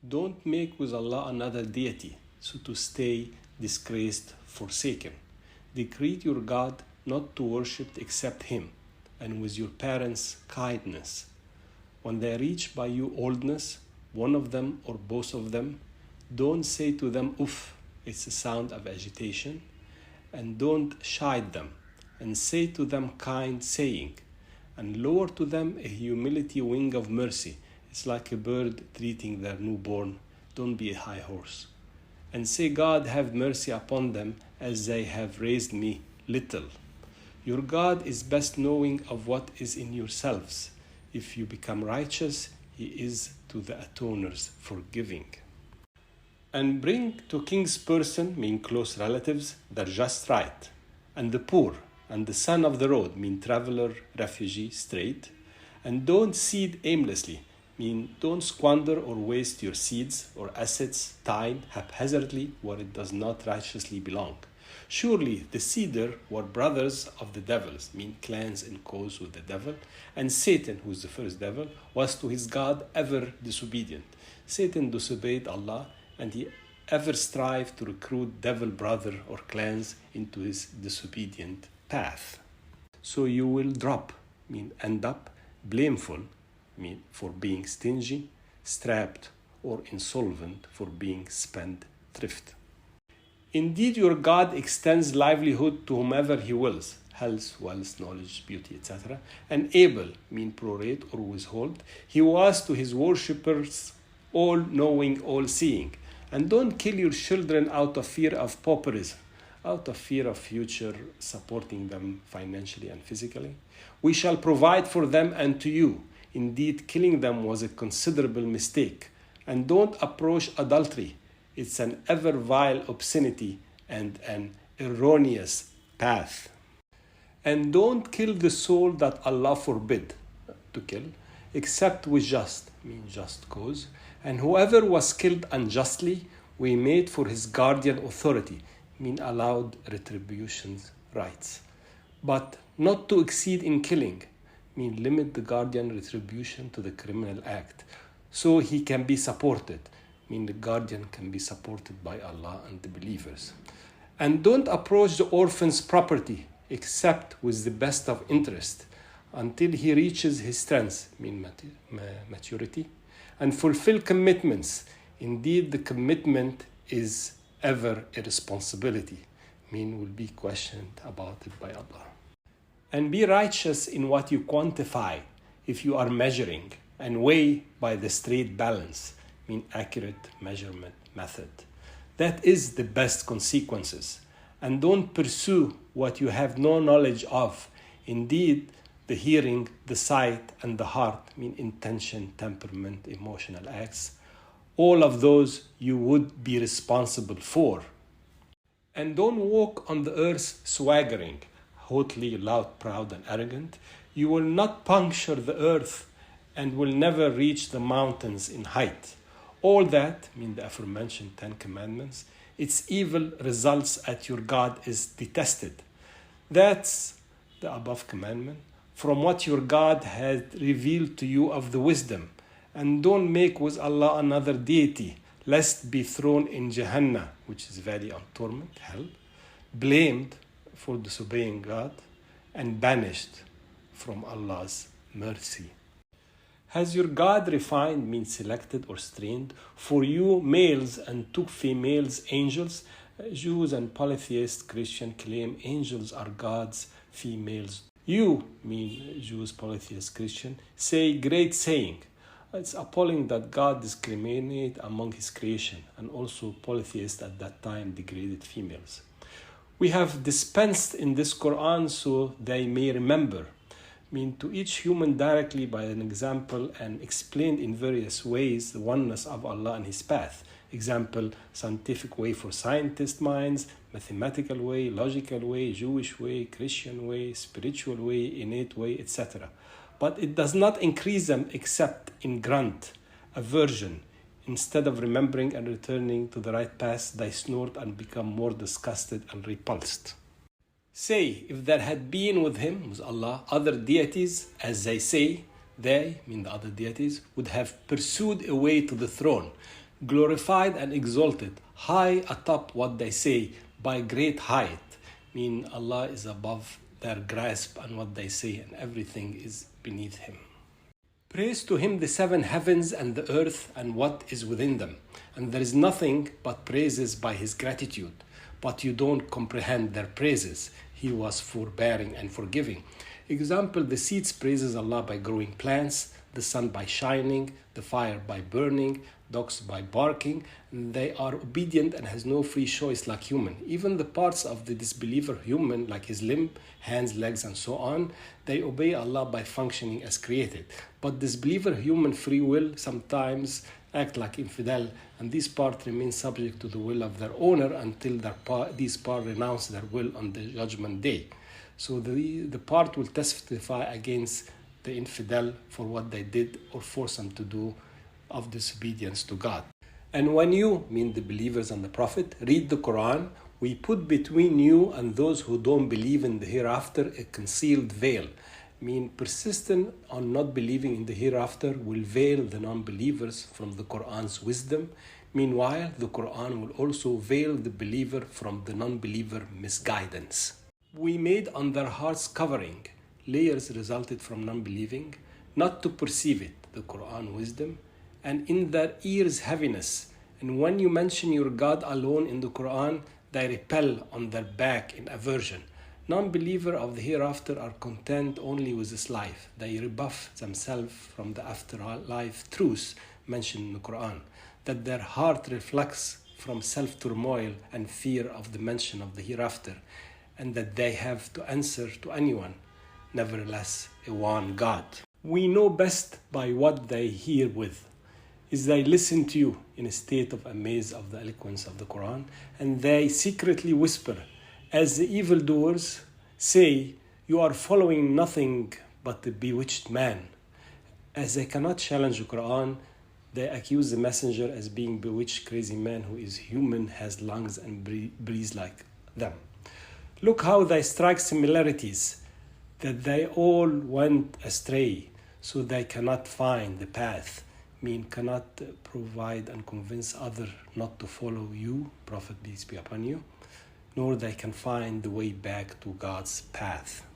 Don't make with Allah another deity, so to stay disgraced, forsaken. Decree your God not to worship except Him, and with your parents kindness. When they reach by you oldness, one of them or both of them, don't say to them, "Uff," it's a sound of agitation, and don't chide them, and say to them kind saying, and lower to them a humility wing of mercy. It's like a bird treating their newborn. Don't be a high horse. And say, "God, have mercy upon them as they have raised me little." Your God is best knowing of what is in yourselves. If you become righteous, He is to the atoners forgiving. And bring to king's person, mean close relatives, their just right, and the poor, and the son of the road, mean traveler, refugee, straight. And don't seed aimlessly, mean don't squander or waste your seeds or assets, time, haphazardly where it does not righteously belong. Surely the seeder were brothers of the devils, mean clans and cause with the devil, and Satan, who is the first devil, was to his God ever disobedient. Satan disobeyed Allah, and he ever strived to recruit devil brother or clans into his disobedient path. So you will drop, mean end up, blameful, mean for being stingy, strapped, or insolvent for being spendthrift. Indeed, your God extends livelihood to whomever He wills, health, wealth, knowledge, beauty, etc., and able, mean prorate or withhold. He was to His worshippers all-knowing, all-seeing. And don't kill your children out of fear of pauperism, out of fear of future supporting them financially and physically. We shall provide for them and to you. Indeed, killing them was a considerable mistake. And don't approach adultery. It's an ever vile obscenity and an erroneous path. And don't kill the soul that Allah forbid to kill, except with just, mean just cause. And whoever was killed unjustly, we made for his guardian authority, mean allowed retribution's rights. But not to exceed in killing, mean limit the guardian retribution to the criminal act, so he can be supported, mean the guardian can be supported by Allah and the believers. And don't approach the orphan's property except with the best of interest until he reaches his strength, mean maturity, and fulfill commitments. Indeed, the commitment is ever a responsibility, mean will be questioned about it by Allah. And be righteous in what you quantify if you are measuring, and weigh by the straight balance, mean accurate measurement method. That is the best consequences. And don't pursue what you have no knowledge of. Indeed, the hearing, the sight, and the heart, mean intention, temperament, emotional acts, all of those you would be responsible for. And don't walk on the earth swaggering, haughtily, loud, proud, and arrogant. You will not puncture the earth and will never reach the mountains in height. All that, mean the aforementioned 10 commandments, its evil results at your God is detested. That's the above commandment from what your God had revealed to you of the wisdom. And don't make with Allah another deity, lest be thrown in Jahannam, which is valley of torment, hell, blamed for disobeying God, and banished from Allah's mercy. Has your God refined, means selected or strained, for you males and took females, angels? Jews and polytheists, Christian claim angels are God's females. You, mean Jews, polytheists, Christian, say great saying. It's appalling that God discriminated among His creation, and also polytheists at that time degraded females. We have dispensed in this Quran so they may remember, mean to each human directly by an example, and explained in various ways the oneness of Allah and His path. Example, scientific way for scientist minds, mathematical way, logical way, Jewish way, Christian way, spiritual way, innate way, etc. But it does not increase them except in grunt, aversion. Instead of remembering and returning to the right path, they snort and become more disgusted and repulsed. Say, if there had been with Him, with Allah, other deities, as they say, they, mean the other deities, would have pursued a way to the throne. glorified and exalted, high atop what they say, by great height. Mean Allah is above their grasp and what they say, and everything is beneath Him. Praise to Him the seven heavens and the earth and what is within them. And there is nothing but praises by His gratitude. But you don't comprehend their praises. He was forbearing and forgiving. Example, the seeds praises Allah by growing plants, the sun by shining, the fire by burning, dogs by barking. They are obedient and has no free choice like human. Even the parts of the disbeliever human, like his limb, hands, legs, and so on, they obey Allah by functioning as created. But disbeliever human free will sometimes act like infidel, and these parts remain subject to the will of their owner until these parts renounce their will on the judgment day. So the part will testify against the infidel for what they did or force them to do of disobedience to God. And when you, mean the believers and the Prophet, read the Quran, we put between you and those who don't believe in the hereafter a concealed veil. Mean persistent on not believing in the hereafter will veil the non-believers from the Quran's wisdom. Meanwhile, the Quran will also veil the believer from the non-believer misguidance. We made on their hearts covering. Layers resulted from non-believing, not to perceive it, the Quran wisdom, and in their ears heaviness. And when you mention your God alone in the Quran, they repel on their back in aversion. Non-believers of the hereafter are content only with this life. They rebuff themselves from the afterlife truths mentioned in the Quran, that their heart reflects from self-turmoil and fear of the mention of the hereafter, and that they have to answer to anyone, nevertheless a one God. We know best by what they hear with, is they listen to you in a state of amaze of the eloquence of the Quran, and they secretly whisper, as the evildoers say, you are following nothing but the bewitched man. As they cannot challenge the Quran, they accuse the messenger as being bewitched crazy man who is human, has lungs and breathes like them. Look how they strike similarities, that they all went astray, so they cannot find the path, cannot provide and convince others not to follow you, Prophet peace be upon you, nor they can find the way back to God's path.